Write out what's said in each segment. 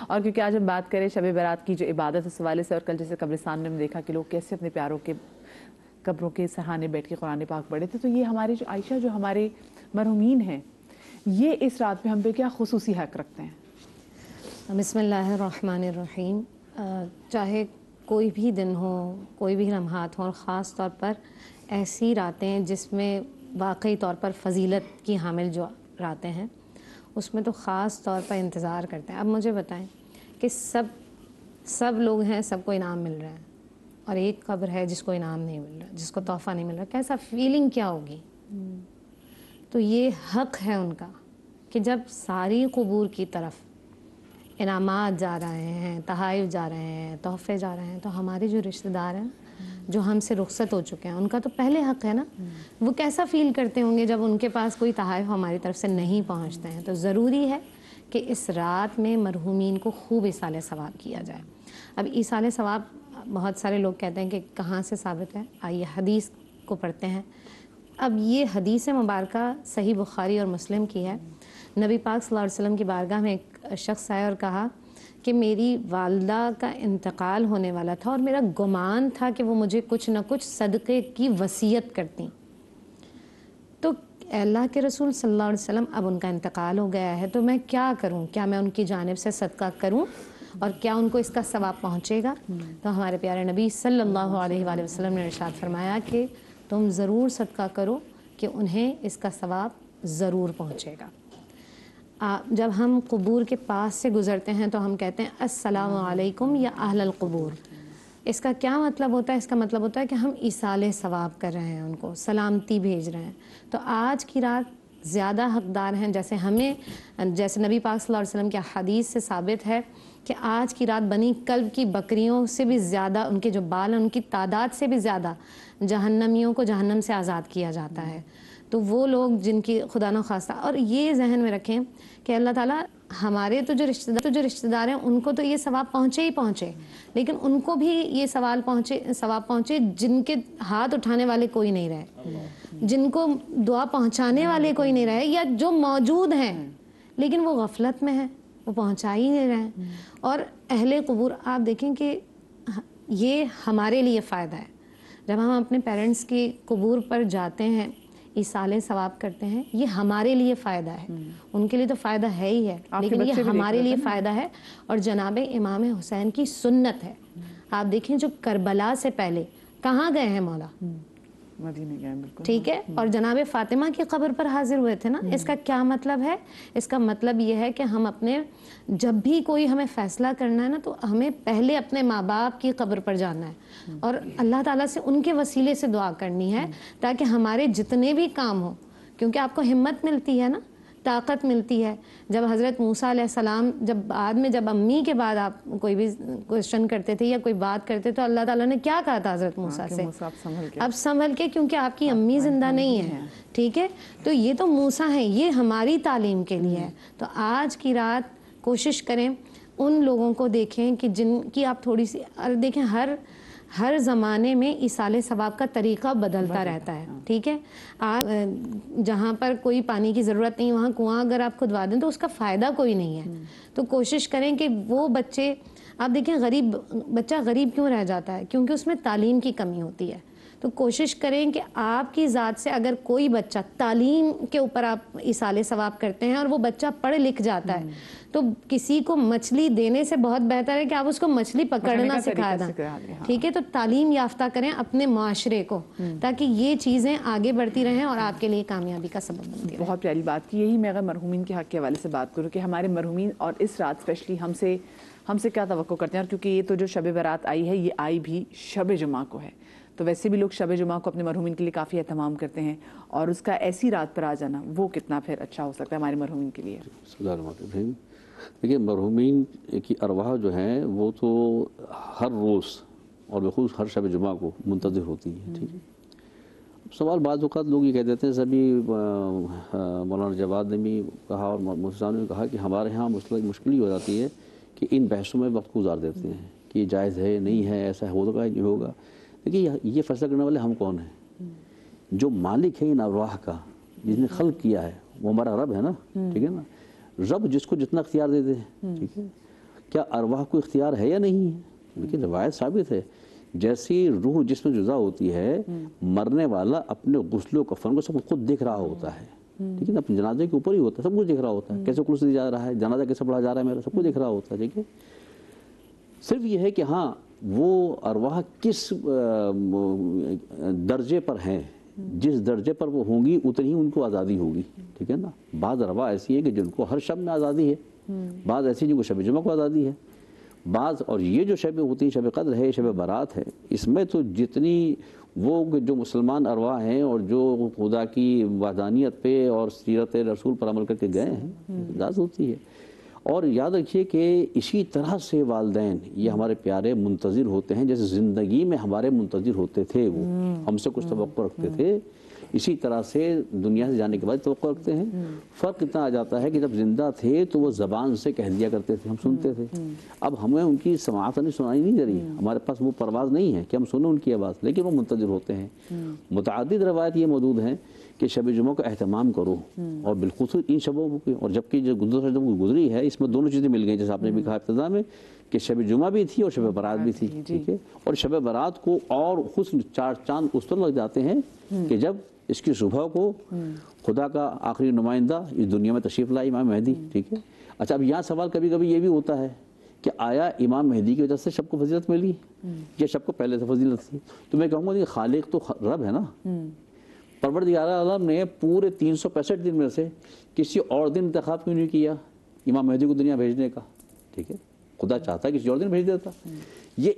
اور کیونکہ آج ہم بات کریں شب برات کی جو عبادت اس حوالے سے، اور کل جیسے قبرستان میں ہم دیکھا کہ لوگ کیسے اپنے پیاروں کے قبروں کے سہانے بیٹھ کے قرآن پاک پڑھے تھے، تو یہ ہمارے جو عائشہ جو ہمارے مرحومین ہیں، یہ اس رات میں ہم پہ کیا خصوصی حق رکھتے ہیں؟ بسم اللہ الرحمن الرحیم۔ چاہے کوئی بھی دن ہو، کوئی بھی لمحات ہوں، اور خاص طور پر ایسی راتیں جس میں واقعی طور پر فضیلت کی حامل جو راتیں ہیں، اس میں تو خاص طور پر انتظار کرتے ہیں۔ اب مجھے بتائیں کہ سب لوگ ہیں، سب کو انعام مل رہا ہے، اور ایک قبر ہے جس کو انعام نہیں مل رہا، جس کو تحفہ نہیں مل رہا، کیسا فیلنگ کیا ہوگی؟ تو یہ حق ہے ان کا کہ جب ساری قبور کی طرف انعامات جا رہے ہیں، تحائف جا رہے ہیں، تحفے جا رہے ہیں، تو ہمارے جو رشتہ دار ہیں جو ہم سے رخصت ہو چکے ہیں، ان کا تو پہلے حق ہے نا۔ وہ کیسا فیل کرتے ہوں گے جب ان کے پاس کوئی تحائف ہماری طرف سے نہیں پہنچتے ہیں؟ تو ضروری ہے کہ اس رات میں مرحومین کو خوب ایصال ثواب کیا جائے۔ اب ایصال ثواب بہت سارے لوگ کہتے ہیں کہ کہاں سے ثابت ہے؟ آئیے حدیث کو پڑھتے ہیں۔ اب یہ حدیث مبارکہ صحیح بخاری اور مسلم کی ہے۔ نبی پاک صلی اللہ علیہ وسلم کی بارگاہ میں ایک شخص آیا اور کہا کہ میری والدہ کا انتقال ہونے والا تھا اور میرا گمان تھا کہ وہ مجھے کچھ نہ کچھ صدقے کی وصیت کرتی، تو اللہ کے رسول صلی اللہ علیہ وسلم اب ان کا انتقال ہو گیا ہے، تو میں کیا کروں؟ کیا میں ان کی جانب سے صدقہ کروں اور کیا ان کو اس کا ثواب پہنچے گا؟ تو ہمارے پیارے نبی صلی اللہ علیہ وآلہ وسلم نے ارشاد فرمایا کہ تم ضرور صدقہ کرو کہ انہیں اس کا ثواب ضرور پہنچے گا۔ جب ہم قبور کے پاس سے گزرتے ہیں تو ہم کہتے ہیں السلام علیکم یا اہل القبور۔ اس کا کیا مطلب ہوتا ہے؟ اس کا مطلب ہوتا ہے کہ ہم ایصال ثواب کر رہے ہیں، ان کو سلامتی بھیج رہے ہیں۔ تو آج کی رات زیادہ حقدار ہیں، جیسے نبی پاک صلی اللہ علیہ وسلم کی حدیث سے ثابت ہے کہ آج کی رات بنی کلب کی بکریوں سے بھی زیادہ، ان کے جو بال ہیں ان کی تعداد سے بھی زیادہ جہنمیوں کو جہنم سے آزاد کیا جاتا ہے۔ تو وہ لوگ جن کی خدا نخواستہ، اور یہ ذہن میں رکھیں کہ اللہ تعالیٰ ہمارے تو جو رشتہ دار ہیں ان کو تو یہ ثواب پہنچے ہی پہنچے، لیکن ان کو بھی یہ ثواب پہنچے جن کے ہاتھ اٹھانے والے کوئی نہیں رہے، جن کو دعا پہنچانے والے کوئی نہیں رہے، یا جو موجود ہیں لیکن وہ غفلت میں ہیں، وہ پہنچا ہی نہیں رہے۔ اور اہل قبور آپ دیکھیں کہ یہ ہمارے لیے فائدہ ہے، جب ہم اپنے پیرنٹس کی قبور پر جاتے ہیں، ایصال ثواب کرتے ہیں، یہ ہمارے لیے فائدہ ہے، ان کے لیے تو فائدہ ہے ہی ہے، لیکن یہ ہمارے لیے فائدہ ہے، اور جناب امام حسین کی سنت ہے۔ آپ دیکھیں جو کربلا سے پہلے کہاں گئے ہیں مولا؟ مدینے گئے، بالکل ٹھیک ہے، اور جناب فاطمہ کی قبر پر حاضر ہوئے تھے نا۔ اس کا کیا مطلب ہے؟ اس کا مطلب یہ ہے کہ ہم جب بھی کوئی ہمیں فیصلہ کرنا ہے نا، تو ہمیں پہلے اپنے ماں باپ کی قبر پر جانا ہے اور اللہ تعالیٰ سے ان کے وسیلے سے دعا کرنی ہے، تاکہ ہمارے جتنے بھی کام ہوں، کیونکہ آپ کو ہمت ملتی ہے نا، طاقت ملتی ہے۔ جب حضرت موسیٰ علیہ السلام جب امی کے بعد آپ کوئی بھی کوشچن کرتے تھے یا کوئی بات کرتے تو اللہ تعالیٰ نے کیا کہا تھا حضرت موسیٰ سے؟ اب سنبھل کے، کیونکہ آپ کی امی زندہ نہیں ہے، ٹھیک ہے؟ تو یہ تو موسیٰ ہیں، یہ ہماری تعلیم کے لیے ہے۔ تو آج کی رات کوشش کریں ان لوگوں کو دیکھیں کہ جن کی آپ تھوڑی سی، اور دیکھیں ہر زمانے میں ایصال ثواب کا طریقہ بدلتا رہتا ہے، ٹھیک ہے؟ جہاں پر کوئی پانی کی ضرورت نہیں، وہاں کنواں اگر آپ کھدوا دیں تو اس کا فائدہ کوئی نہیں ہے۔ تو کوشش کریں کہ وہ بچے، آپ دیکھیں بچہ غریب کیوں رہ جاتا ہے؟ کیونکہ اس میں تعلیم کی کمی ہوتی ہے۔ تو کوشش کریں کہ آپ کی ذات سے اگر کوئی بچہ تعلیم کے اوپر آپ ایصال ثواب کرتے ہیں اور وہ بچہ پڑھ لکھ جاتا ہے، تو کسی کو مچھلی دینے سے بہت بہتر ہے کہ آپ اس کو مچھلی پکڑنا سکھا دیں، ٹھیک ہے؟ تو تعلیم یافتہ کریں اپنے معاشرے کو، تاکہ یہ چیزیں آگے بڑھتی رہیں اور آپ کے لیے کامیابی کا سبب بنتی رہیں۔ بہت پیاری بات کی۔ یہی میں اگر مرحومین کے حق کے حوالے سے بات کروں کہ ہمارے مرحومین اور اس رات اسپیشلی ہم سے کیا توقع کرتے ہیں، اور کیونکہ یہ تو جو شب برات آئی ہے، یہ آئی بھی شب جمعہ کو ہے، تو ویسے بھی لوگ شب جمعہ کو اپنے مرحومین کے لیے کافی اہتمام کرتے ہیں، اور اس کا ایسی رات پر آ جانا وہ کتنا پھر اچھا ہو سکتا ہے ہمارے مرحومین کے لیے۔ بسم اللہ الرحمن الرحیم۔ دیکھیے مرحومین کی ارواح جو ہیں وہ تو ہر روز اور بخصوص ہر شب جمعہ کو منتظر ہوتی ہیں، ٹھیک ہے؟ سوال بعض اوقات لوگ یہ کہہ دیتے ہیں، سبھی مولانا جواد نے بھی کہا اور مفتی صاحب نے بھی کہا کہ ہمارے ہاں مشکل ہی ہو جاتی ہے کہ ان بحثوں میں وقت گزار دیتے ہیں کہ یہ جائز ہے نہیں ہے، ایسا ہوگا نہیں ہوگا۔ دیکھیے یہ فیصلہ کرنے والے ہم کون ہیں؟ جو مالک ہے ان ارواح کا، جس نے خلق کیا ہے، وہ ہمارا رب ہے نا، ٹھیک ہے نا؟ رب جس کو جتنا اختیار دے دے، ٹھیک ہے؟ کیا ارواح کو اختیار ہے یا نہیں ہے؟ لیکن روایت ثابت ہے جیسی روح جس میں جزا ہوتی ہے مرنے والا اپنے غسل و کفن کو سب خود دیکھ رہا ہوتا ہے، ٹھیک ہے نا، اپنے جنازے کے اوپر ہی ہوتا ہے، سب کچھ دیکھ رہا ہوتا ہے، کیسے غسل دیا جا رہا ہے، جنازہ کیسے پڑھا جا رہا ہے میرا، سب کچھ دیکھ رہا ہوتا ہے، ٹھیک ہے۔ صرف یہ ہے کہ ہاں وہ ارواح کس درجے پر ہیں، جس درجے پر وہ ہوں گی اتنی ہی ان کو آزادی ہوگی، ٹھیک ہے نا۔ بعض ارواح ایسی ہیں کہ جن کو ہر شب میں آزادی ہے، بعض ایسی جن کو شب جمعہ کو آزادی ہے، بعض، اور یہ جو شب ہوتی ہیں، شب قدر ہے، شب برات ہے، اس میں تو جتنی وہ جو مسلمان ارواح ہیں اور جو خدا کی وحدانیت پہ اور سیرت رسول پر عمل کر کے گئے ہیں، اجازت ہوتی ہے۔ اور یاد رکھیے کہ اسی طرح سے والدین یہ ہمارے پیارے منتظر ہوتے ہیں، جیسے زندگی میں ہمارے منتظر ہوتے تھے، وہ ہم سے کچھ توقع رکھتے تھے، اسی طرح سے دنیا سے جانے کے بعد توقع رکھتے ہیں۔ فرق اتنا آ جاتا ہے کہ جب زندہ تھے تو وہ زبان سے کہہ دیا کرتے تھے، ہم سنتے تھے، اب ہمیں ان کی سماعت نہیں سنائی نہیں دے رہی، ہمارے پاس وہ پرواز نہیں ہے کہ ہم سنیں ان کی آواز، لیکن وہ منتظر ہوتے ہیں۔ متعدد روایت یہ موجود ہیں کہ شب جمعہ کا اہتمام کرو، اور بالخصوص ان شبوں کو، اور جبکہ جو گزری ہے اس میں دونوں چیزیں مل گئی، جیسے آپ نے بھی کہا ابتدا میں کہ شب جمعہ بھی تھی اور شب برات بھی تھی، ٹھیک ہے۔ اور شب برات کو اور حسن چار چاند اس پر لگ جاتے ہیں کہ جب اس کی صبح کو خدا کا آخری نمائندہ اس دنیا میں تشریف لائے، امام مہدی، ٹھیک ہے۔ اچھا، اب یہاں سوال کبھی کبھی یہ بھی ہوتا ہے کہ آیا امام مہدی کی وجہ سے شب کو فضیلت ملی یا شب کو پہلے سے فضیلت تھی؟ تو میں کہوں گا کہ خالق تو رب ہے نا، پروردگار عالم نے پورے 365 دن میں سے کسی اور دن انتخاب کیوں نہیں کیا امام مہدی کو دنیا بھیجنے کا، ٹھیک ہے۔ خدا چاہتا ہے کسی اور دن بھیج دیتا، یہ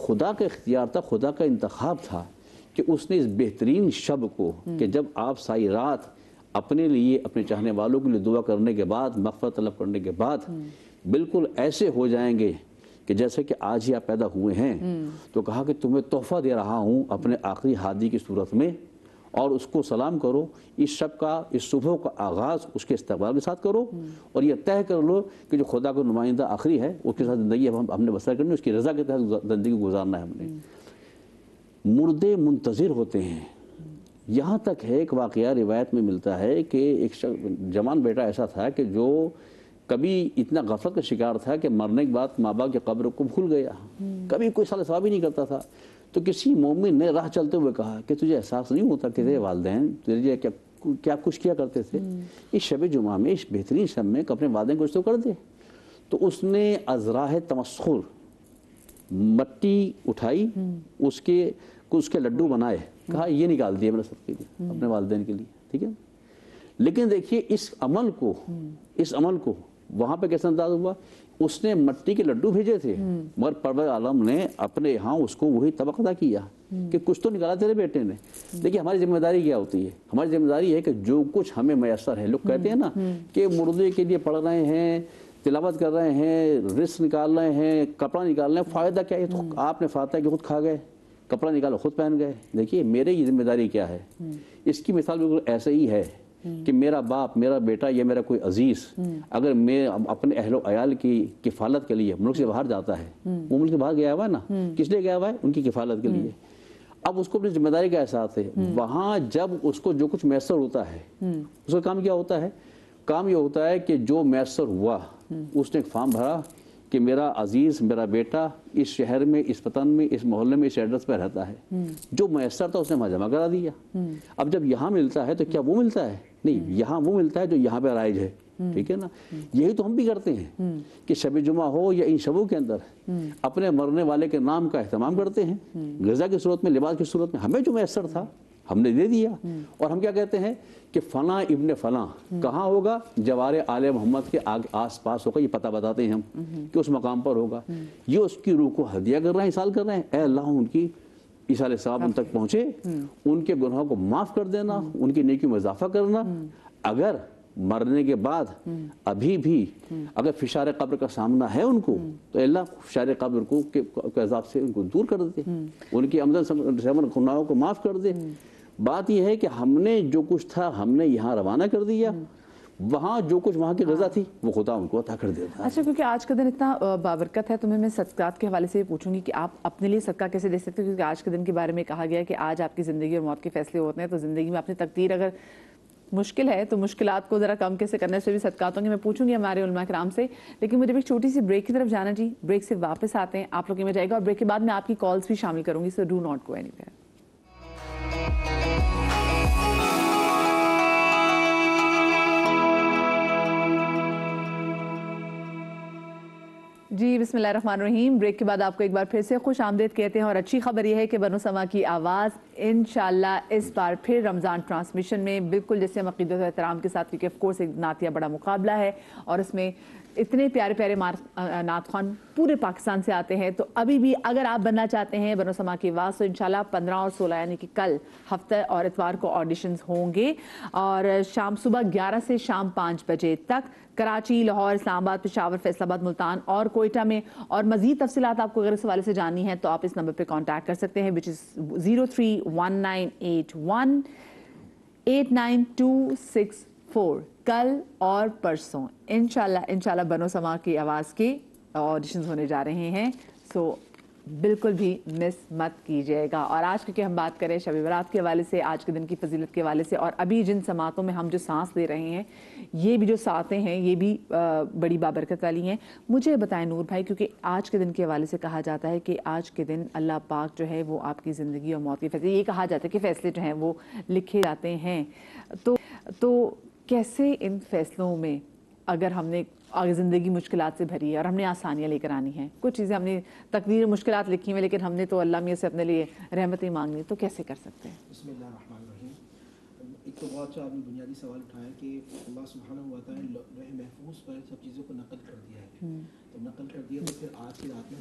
خدا کا اختیار تھا، خدا کا انتخاب تھا کہ اس نے اس بہترین شب کو، کہ جب آپ ساری رات اپنے لیے، اپنے چاہنے والوں کے لیے دعا کرنے کے بعد، مغفرت طلب کرنے کے بعد بالکل ایسے ہو جائیں گے کہ جیسے کہ آج ہی آپ پیدا ہوئے ہیں، تو کہا کہ تمہیں تحفہ دے رہا ہوں اپنے آخری ہادی کی صورت میں، اور اس کو سلام کرو، اس شب کا، اس صبح کا آغاز اس کے استقبال کے ساتھ کرو، اور یہ طے کر لو کہ جو خدا کا نمائندہ آخری ہے اس کے ساتھ زندگی ہم نے بسر کرنی، اس کی رضا کے تحت زندگی گزارنا ہے ہم نے۔ مردے منتظر ہوتے ہیں، یہاں تک ہے ایک واقعہ روایت میں ملتا ہے کہ ایک جوان بیٹا ایسا تھا کہ جو کبھی اتنا غفلت کا شکار تھا کہ مرنے کے بعد ماں باپ کی قبر کو بھول گیا، کبھی کوئی سال ثواب ہی نہیں کرتا تھا۔ تو کسی مومن نے راہ چلتے ہوئے کہا کہ تجھے احساس نہیں ہوتا کہ تیرے والدین تجھے کیا کچھ کیا کرتے تھے، اس شب جمعہ میں، اس بہترین شب میں اپنے والدین کو کچھ تو کر دے۔ تو اس نے ازراہ تمسخر مٹی اٹھائی، اس کے لڈو بنائے، کہا یہ نکال دیے میرے سب کے لیے، اپنے والدین کے لیے، ٹھیک ہے۔ لیکن دیکھیے اس عمل کو وہاں پہ کیسا انداز ہوا، اس نے مٹی کے لڈو بھیجے تھے، مگر پروردگار عالم نے اپنے یہاں اس کو وہی طبق ادا کیا کہ کچھ تو نکالا تیرے بیٹے نے۔ دیکھیے ہماری ذمہ داری کیا ہوتی ہے، ہماری ذمہ داری ہے کہ جو کچھ ہمیں میسر ہے، لوگ کہتے ہیں نا کہ مردے کے لیے پڑھ رہے ہیں، تلاوت کر رہے ہیں، رزق نکال رہے ہیں، کپڑا نکال رہے ہیں، فائدہ کیا ہے؟ آپ نے فاتحہ کہ خود کھا گئے، کپڑا نکالا خود پہن گئے۔ دیکھیے میری ذمہ داری کیا ہے، اس کی مثال بالکل ایسے ہی ہے کہ میرا باپ، میرا بیٹا یا میرا کوئی عزیز اگر میں اپنے اہل و عیال کی کفالت کے لیے ملک سے باہر جاتا ہے، وہ ملک سے باہر گیا ہوا ہے نا، کس لیے گیا ہوا ہے؟ ان کی کفالت کے لیے۔ اب اس کو اپنی ذمہ داری کا احساس ہے، وہاں جب اس کو جو کچھ میسر ہوتا ہے اس کا کام کیا ہوتا ہے؟ کام یہ ہوتا ہے کہ جو میسر ہوا اس نے ایک فارم بھرا کہ میرا عزیز، میرا بیٹا اس شہر میں، اس وطن میں، اس محلے میں، اس ایڈریس پہ رہتا ہے، جو میسر تھا اس نے وہاں جمع کرا دیا۔ اب جب یہاں ملتا ہے تو کیا وہ ملتا ہے؟ نہیں، یہاں وہ ملتا ہے جو یہاں پہ رائج ہے، ٹھیک ہے نا۔ یہی تو ہم بھی کرتے ہیں کہ شب جمعہ ہو یا ان شبوں کے اندر اپنے مرنے والے کے نام کا اہتمام کرتے ہیں، غذا کی صورت میں، لباس کی صورت میں، ہمیں جو میسر تھا ہم نے دے دیا۔ اور ہم کیا کہتے ہیں کہ فلاں ابن فلاں کہاں ہوگا؟ جوار آل محمد کے آس پاس ہوگا، یہ پتہ بتاتے ہیں ہم کہ اس مقام پر ہوگا۔ یہ اس کی روح کو ہدیہ کر رہے ہیں، اِسال کر رہے ہیں، اے اللہ ان کی ایصال ثواب ان تک پہنچے، ان کے گناہوں کو معاف کر دینا، ان کی نیکی میں اضافہ کرنا۔ اگر مرنے کے بعد ابھی بھی اگر فشار قبر کا سامنا ہے ان کو، تو اللہ فشار قبر کو کے عذاب سے ان کو دور کر دے، ان کی آمدن سمن گناہوں کو معاف کر دے۔ بات یہ ہے کہ ہم نے جو کچھ تھا ہم نے یہاں روانہ کر دیا، وہاں جو کچھ وہاں کی غذا تھی وہ خدا ان کو عطا کر دیتا ہے۔ اچھا، کیونکہ آج کا دن اتنا بابرکت ہے تو میں صدقات کے حوالے سے پوچھوں گی کہ آپ اپنے لیے صدقہ کیسے دے سکتے ہیں؟ کیونکہ آج کے دن کے بارے میں کہا گیا ہے کہ آج آپ کی زندگی اور موت کے فیصلے ہوتے ہیں، تو زندگی میں اپنی تقدیر اگر مشکل ہے تو مشکلات کو ذرا کم کیسے کرنے سے بھی صدقات ہوں گے. میں پوچھوں گی ہمارے علماء کرام سے, لیکن مجھے بھی ایک چھوٹی سی بریک کی طرف جانا جی. بریک سے واپس آتے ہیں, آپ لوگ میں جائے گا, اور بریک کے بعد میں آپ کی کالز بھی شامل کروں گی, so do not go anywhere. جی بسم اللہ الرحمن الرحیم. بریک کے بعد آپ کو ایک بار پھر سے خوش آمدید کہتے ہیں, اور اچھی خبر یہ ہے کہ بنو سما کی آواز انشاءاللہ اس بار پھر رمضان ٹرانسمیشن میں بالکل جیسے ہم عقیدت و احترام کے ساتھ, کیونکہ آف کورس ایک نعتیہ بڑا مقابلہ ہے اور اس میں اتنے پیارے پیارے نعت خوان پورے پاکستان سے آتے ہیں. تو ابھی بھی اگر آپ بننا چاہتے ہیں بنو سما کی آواز, تو انشاءاللہ 15 اور 16 یعنی کہ کل ہفتہ اور اتوار کو آڈیشنز ہوں گے, اور شام صبح 11 سے شام 5 بجے تک کراچی, لاہور, اسلام آباد, پشاور, فیصل آباد, ملتان اور کوئٹہ میں. اور مزید تفصیلات آپ کو اگر اس حوالے سے جاننی ہے تو آپ اس نمبر پہ کانٹیکٹ کر سکتے ہیں, which is 0319818924. کل اور پرسوں انشاءاللہ بنو سما کی آواز کے آڈیشنز ہونے جا رہے ہیں, سو بالکل بھی مس مت کیجیے گا. اور آج کیونکہ ہم بات کریں شب برات کے حوالے سے, آج کے دن کی فضیلت کے حوالے سے, اور ابھی جن سماعتوں میں ہم جو سانس لے رہے ہیں, یہ بھی جو ساتیں ہیں یہ بھی بڑی بابرکت والی ہیں. مجھے بتائیں نور بھائی, کیونکہ آج کے دن کے حوالے سے کہا جاتا ہے کہ آج کے دن اللہ پاک جو ہے وہ آپ کی زندگی اور موت کے فیصلے, یہ کہا جاتا ہے کہ فیصلے جو ہیں وہ لکھے جاتے ہیں. تو کیسے ان فیصلوں میں, اگر ہم نے زندگی مشکلات سے بھری ہے اور ہم نے آسانیاں لے کر آنی ہیں, کچھ چیزیں ہم نے تقدیر مشکلات لکھی ہیں لیکن ہم نے تو اللہ میاں سے اپنے لیے رحمتیں مانگنی, تو کیسے کر سکتے ہیں؟ بسم اللہ الرحمن الرحیم. ایک تو بہت آپ نے بنیادی سوال اٹھایا کہ اللہ سبحانہ و تعالیٰ نے لوح محفوظ پر سب چیزوں کو نقل کر دیا ہے, تو نقل کر دیا تو پھر آج کی رات میں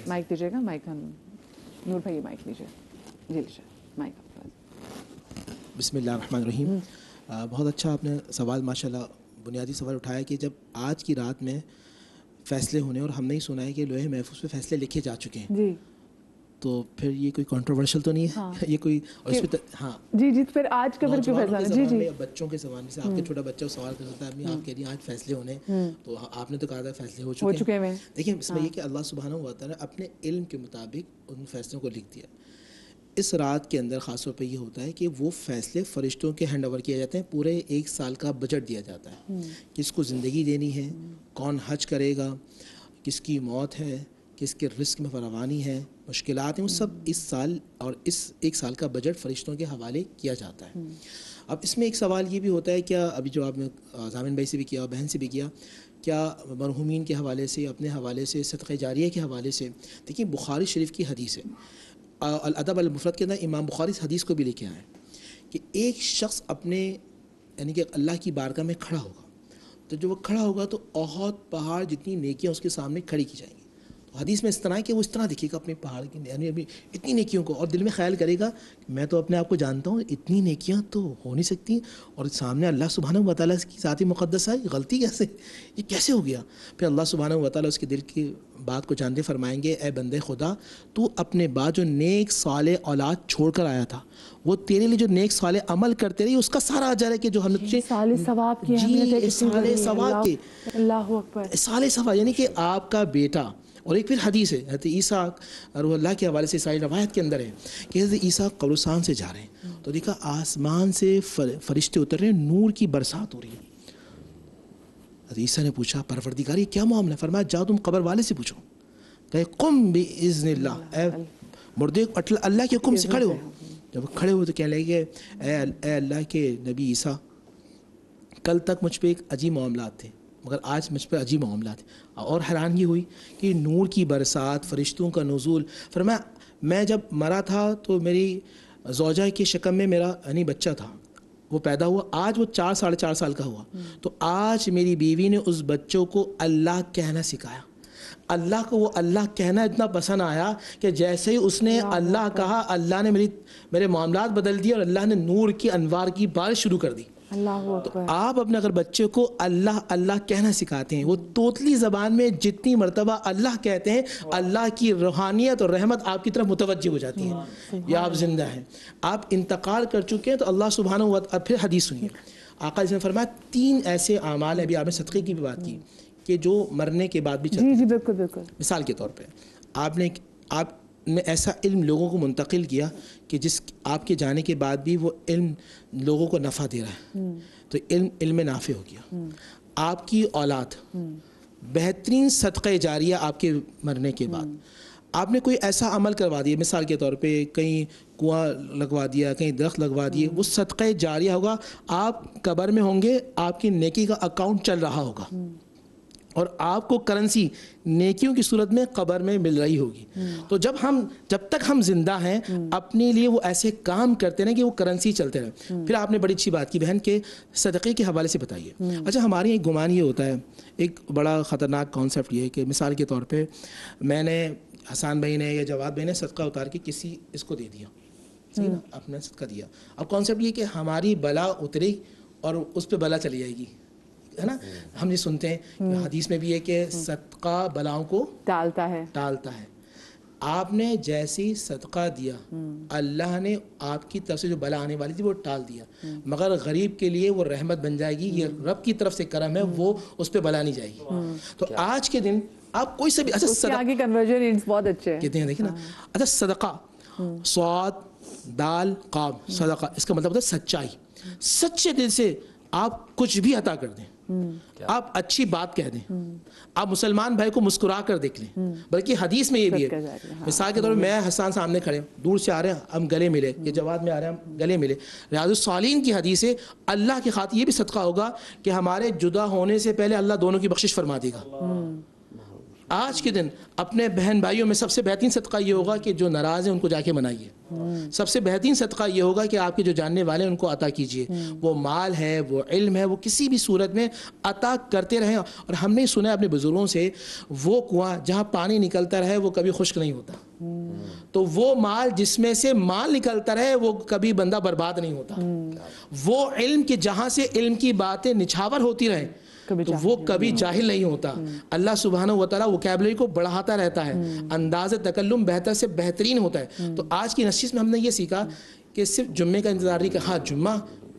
مائک دیجیے گا, مائک نور بھائی مائک لیجیے, جی لیجیے مائک. بسم اللہ الرحمن الرحیم. بہت اچھا آپ نے سوال ماشاءاللہ بنیادی سوال اٹھایا کہ جب آج کی رات میں فیصلے ہونے, اور ہم نے ہی سنا ہے کہ لوح محفوظ پہ فیصلے لکھے جا چکے ہیں, جی تو پھر یہ کوئی کنٹروورشل تو نہیں ہے. ہاں. یہ کوئی اور اس پہ ہاں جی پھر آج کا پھر کیوں فیصلہ, جی جی بچوں کے زمانے سے آپ کے چھوٹا بچہ سوال کر سکتا ہے, امی آپ کہہ رہی ہیں آج فیصلے ہونے, تو آپ نے تو کہا تھا فیصلے ہو چکے ہیں. دیکھیں اس میں یہ کہ اللہ سبحانہ و تعالیٰ نے اپنے علم کے مطابق ان فیصلوں کو لکھ دیا. اس رات کے اندر خاص طور پہ یہ ہوتا ہے کہ وہ فیصلے فرشتوں کے ہینڈ اوور کیے جاتے ہیں. پورے 1 سال کا بجٹ دیا جاتا ہے, کس کو زندگی دینی ہے, کون حج کرے گا, کس کی موت ہے, کس کے رزق میں فراوانی ہے, مشکلات ہیں, وہ سب اس سال اور اس 1 سال کا بجٹ فرشتوں کے حوالے کیا جاتا ہے. اب اس میں ایک سوال یہ بھی ہوتا ہے, کیا ابھی جو آپ نے ضامن بھائی سے بھی کیا اور بہن سے بھی کیا مرحومین کے حوالے سے, اپنے حوالے سے, صدقہ جاریہ کے حوالے سے. دیکھیں بخاری شریف کی حدیث ہے, الادب المفرد کے اندر امام بخاری اس حدیث کو بھی لکھے ہیں کہ ایک شخص اپنے یعنی کہ اللہ کی بارگاہ میں کھڑا ہوگا, تو جو وہ کھڑا ہوگا تو احد پہاڑ جتنی نیکیاں اس کے سامنے کھڑی کی جائیں گی. تو حدیث میں اس طرح ہے کہ وہ اس طرح دیکھے گا اپنے پہاڑ کی یعنی ابھی اتنی نیکیوں کو, اور دل میں خیال کرے گا میں تو اپنے آپ کو جانتا ہوں اتنی نیکیاں تو ہو نہیں سکتی, اور سامنے اللہ سبحانہ و تعالیٰ کی ذاتی مقدس ہے, غلطی کیسے, یہ کیسے ہو گیا. پھر اللہ سبحانہ و تعالیٰ اس کے دل کی بات کو جانتے فرمائیں گے, اے بندے خدا, تو اپنے بعد جو نیک صالح اولاد چھوڑ کر آیا تھا, وہ تیرے لیے جو نیک صالح عمل کرتے رہی, اس کا سارا اجر ہے کہ جو ہم نے صالح ثواب کی جی صالح ثواب کے, اللہ اکبر, صالح ثواب یعنی کہ آپ کا بیٹا. اور ایک پھر حدیث ہے حضرت عیسیٰ روح اللہ کے حوالے سے ساری روایت کے اندر ہے کہ حضرت عیسیٰ قبرستان سے جا رہے ہیں, تو دیکھا آسمان سے فرشتے اتر رہے ہیں, نور کی برسات ہو رہی ہے. حضرت عیسیٰ نے پوچھا پروردگار یہ کیا معاملہ ہے؟ فرمایا جاؤ تم قبر والے سے پوچھو. کہ قم باذن اللہ, اے مردے اللہ کے حکم سے کھڑے ہو. جب کھڑے ہو تو کہنے لگے اے اللہ کے نبی عیسیٰ, کل تک مجھ پہ ایک عجیب معاملات تھے مگر آج مجھ پہ عجیب معاملات ہیں. اور حیرانگی ہوئی کہ نور کی برسات, فرشتوں کا نزول. فرمایا میں جب مرا تھا تو میری زوجہ کی شکم میں میرا یعنی بچہ تھا, وہ پیدا ہوا, آج وہ 4-4.5 سال کا ہوا, تو آج میری بیوی نے اس بچوں کو اللہ کہنا سکھایا. اللہ کو وہ اللہ کہنا اتنا پسند آیا کہ جیسے ہی اس نے اللہ کہا, اللہ نے میرے معاملات بدل دیے اور اللہ نے نور کی انوار کی بارش شروع کر دی. تو آپ اپنے اگر بچے کو اللہ اللہ کہنا سکھاتے ہیں, وہ توتلی زبان میں جتنی مرتبہ اللہ کہتے ہیں, اللہ کی روحانیت اور رحمت آپ کی طرف متوجہ ہو جاتی ہے. یا آپ زندہ ہیں, آپ انتقال کر چکے ہیں, تو اللہ سبحانہ و تعالیٰ. پھر حدیث سنیے, آقا نے فرمایا 3 ایسے اعمال ہیں, ابھی آپ نے صدقے کی بھی بات کی, کہ جو مرنے کے بعد بھی چلتے ہیں. جی بالکل بالکل. مثال کے طور پہ آپ نے ایسا علم لوگوں کو منتقل کیا کہ جس آپ کے جانے کے بعد بھی وہ علم لوگوں کو نفع دے رہا ہے. تو علم نافع ہو گیا. آپ کی اولاد بہترین صدقہ جاریہ آپ کے مرنے کے بعد. آپ نے کوئی ایسا عمل کروا دیا, مثال کے طور پہ کہیں کنواں لگوا دیا, کہیں درخت لگوا دیے, وہ صدقہ جاریہ ہوگا. آپ قبر میں ہوں گے, آپ کی نیکی کا اکاؤنٹ چل رہا ہوگا, اور آپ کو کرنسی نیکیوں کی صورت میں قبر میں مل رہی ہوگی. تو جب تک ہم زندہ ہیں اپنے لیے وہ ایسے کام کرتے رہیں کہ وہ کرنسی چلتے رہیں. پھر آپ نے بڑی اچھی بات کی بہن کہ صدقے کے حوالے سے بتائیے. اچھا, ہمارے ایک گمان یہ ہوتا ہے, ایک بڑا خطرناک کانسیپٹ یہ ہے کہ مثال کے طور پہ میں نے, حسان بھائی نے یا جواد بھائی نے صدقہ اتار کے کسی اس کو دے دیا, صحیح نا, آپ نے صدقہ دیا. اب کانسیپٹ یہ کہ ہماری بلا اتری اور اس پہ بلا چلی جائے گی, ہے نا. ہم یہ سنتے ہیں کہ حدیث میں بھی ہے کہ صدقہ بلاؤں کو ٹالتا ہے. آپ نے جیسی صدقہ دیا اللہ نے آپ کی طرف سے جو بلا آنے والی تھی وہ ٹال دیا, مگر غریب کے لیے وہ رحمت بن جائے گی. یہ رب کی طرف سے کرم ہے, وہ اس پہ بلا نہیں جائے گی. تو آج کے دن آپ کوئی سے بھی, اچھا صدقہ کنورژن بہت اچھے ہیں, کہتے ہیں دیکھیں نا. اچھا صدقہ, صاد دال قاب, صدقہ اس کا مطلب ہوتا ہے سچائی. سچے دل سے آپ کچھ بھی عطا کر دیں, آپ اچھی بات کہہ دیں, آپ مسلمان بھائی کو مسکرا کر دیکھ لیں. بلکہ حدیث میں یہ بھی ہے, مثال کے طور پہ میں حسان سامنے کھڑے, دور سے آ رہے ہیں, ہم گلے ملے, یہ جواد میں آ رہے ہیں, ہم گلے ملے. ریاض الصالحین کی حدیث ہے اللہ کی خاطر یہ بھی صدقہ ہوگا کہ ہمارے جدا ہونے سے پہلے اللہ دونوں کی بخشش فرما دے گا. آج کے دن اپنے بہن بھائیوں میں سب سے بہترین صدقہ یہ ہوگا کہ جو ناراض ہیں ان کو جا کے منائیے. سب سے بہترین صدقہ یہ ہوگا کہ آپ کے جو جاننے والے ہیں ان کو عطا کیجیے. وہ مال ہے, وہ علم ہے, وہ کسی بھی صورت میں عطا کرتے رہیں. اور ہم نے سنا ہے اپنے بزرگوں سے, وہ کنواں جہاں پانی نکلتا رہے وہ کبھی خشک نہیں ہوتا. تو وہ مال جس میں سے مال نکلتا رہے وہ کبھی بندہ برباد نہیں ہوتا. وہ علم کہ جہاں سے علم کی باتیں نچھاور ہوتی رہیں تو وہ کبھی جاہل نہیں ہوتا. اللہ سبحانہ و تعالیٰ وکیبلری کو بڑھاتا رہتا ہے, انداز تکلم بہتر سے بہترین ہوتا ہے. تو آج کی نشست میں ہم نے یہ سیکھا کہ صرف جمعے کا انتظار نہیں, کہ ہاں جمعہ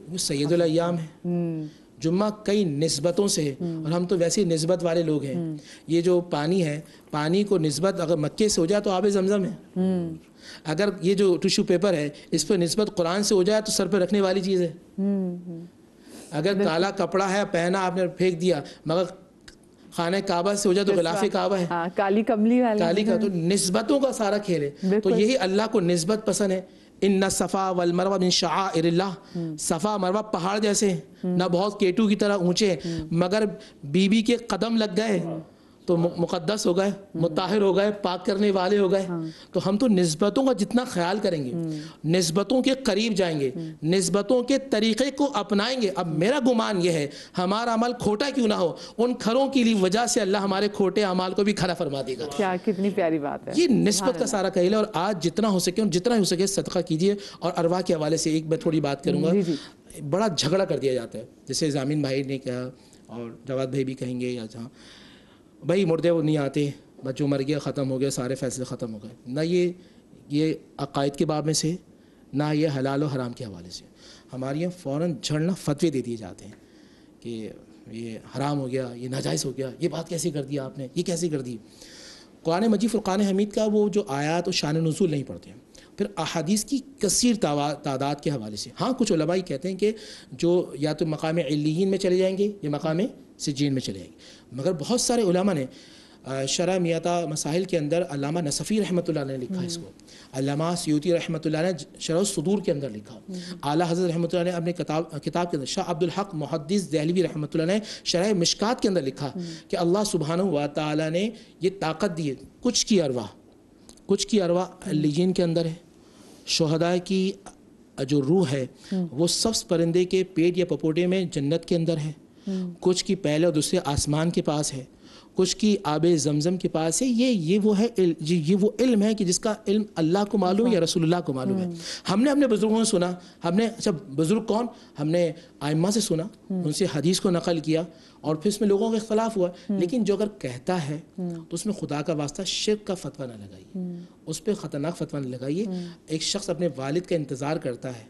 وہ سید الایام ہے, جمعہ کئی نسبتوں سے ہے, اور ہم تو ویسے نسبت والے لوگ ہیں. یہ جو پانی ہے, پانی کو نسبت اگر مکے سے ہو جائے تو آب زمزم ہے. اگر یہ جو ٹیشو پیپر ہے اس پہ نسبت قرآن سے ہو جائے تو سر پہ رکھنے والی چیز ہے. اگر کالا کپڑا ہے پہنا آپ نے پھینک دیا, مگر خانہ کعبہ سے ہو جائے تو غلاف کعبہ ہے, کالی کملی والی, کالی کا. تو نسبتوں کا سارا کھیل ہے. تو یہی اللہ کو نسبت پسند ہے. ان صفا والمروہ من شعائر اللہ, صفا مروہ پہاڑ جیسے نہ بہت کیٹو کی طرح اونچے, مگر بی کے قدم لگ گئے تو مقدس ہو گئے, مطہر ہو گئے, پاک کرنے والے ہو گئے. تو ہم تو نسبتوں کا جتنا خیال کریں گے, نسبتوں کے قریب جائیں گے, نسبتوں کے طریقے کو اپنائیں گے. اب میرا گمان یہ ہے ہمارا عمل کھوٹا کیوں نہ ہو, ان کھروں کی وجہ سے اللہ ہمارے کھوٹے اعمال کو بھی کھرا فرما دے گا. کیا کتنی پیاری بات ہے. یہ نسبت کا سارا کھیل ہے. اور آج جتنا ہو سکے جتنا ہو سکے صدقہ کیجیے. اور ارواح کے حوالے سے ایک میں تھوڑی بات کروں گا. بڑا جھگڑا کر دیا جاتا ہے, جیسے زامین بھائی نے کہا اور جواد بھائی بھی کہیں گے, یا جہاں بھائی مردے وہ نہیں آتے, بچوں مر گیا ختم ہو گیا, سارے فیصلے ختم ہو گئے. نہ یہ عقائد کے باب میں سے, نہ یہ حلال و حرام کے حوالے سے. ہمارے یہاں فوراً جھڑنا فتوے دے دیے جاتے ہیں کہ یہ حرام ہو گیا, یہ ناجائز ہو گیا, یہ بات کیسے کر دی آپ نے, یہ کیسے کر دی. قرآن مجید فرقان حمید کا وہ جو آیات و شان نزول نہیں پڑھتے ہیں. پھر احادیث کی کثیر تعداد کے حوالے سے ہاں کچھ علماء کہتے ہیں کہ جو یا تو مقام علیین میں چلے جائیں گے یا مقام سجین میں چلے جائیں گے. مگر بہت سارے علماء نے شرح میتا مسائل کے اندر, علامہ نصفی رحمۃ اللہ نے لکھا اس کو, علامہ سیوطی رحمۃ اللہ نے شرح الصدور کے اندر لکھا, اعلیٰ حضرت رحمۃ اللہ نے اپنے کتاب کے اندر, شاہ عبدالحق محدث دہلوی رحمۃ اللہ نے شرح مشکات کے اندر لکھا کہ اللہ سبحانہ و تعالیٰ نے یہ طاقت دی ہے. کچھ کی ارواح علیین کے اندر ہے, شہداء کی جو روح ہے وہ سبز پرندے کے پیٹ یا پپوٹے میں جنت کے اندر ہے, کچھ کی پہلے اور دوسرے آسمان کے پاس ہے, کچھ کی آب زمزم کے پاس ہے. یہ وہ علم ہے کہ جس کا علم اللہ کو معلوم ہے یا رسول اللہ کو معلوم ہے. ہم نے اپنے بزرگوں سے سنا, ہم نے اچھا بزرگ کون, ہم نے ائمہ سے سنا, ان سے حدیث کو نقل کیا, اور پھر اس میں لوگوں کا اختلاف ہوا. لیکن جو اگر کہتا ہے تو اس میں خدا کا واسطہ شرک کا فتویٰ نہ لگائیے, اس پہ خطرناک فتویٰ نہ لگائیے. ایک شخص اپنے والد کا انتظار کرتا ہے,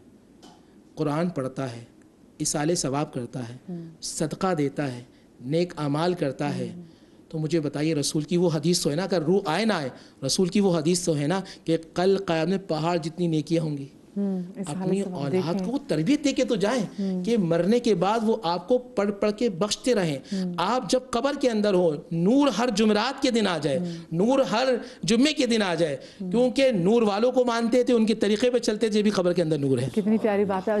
قرآن پڑھتا ہے, اصالِ ثواب کرتا ہے, صدقہ دیتا ہے, نیک اعمال کرتا ہے, تو مجھے بتائیے رسول کی وہ حدیث تو ہے نا، اگر روح آئے نہ آئے، رسول کی وہ حدیث تو ہے نا کہ کل قیامت میں پہاڑ جتنی نیکیاں ہوں گی. اپنی اولاد کو تربیت دے کے تو جائیں کہ مرنے کے بعد وہ آپ کو پڑھ پڑھ کے بخشتے رہیں. آپ جب قبر کے اندر ہو، نور ہر جمعرات کے دن آ جائے، نور ہر جمعے کے دن آ جائے، کیونکہ نور والوں کو مانتے تھے، ان کے طریقے پہ چلتے تھے، بھی قبر کے اندر نور ہے. کتنی پیاری بات ہے.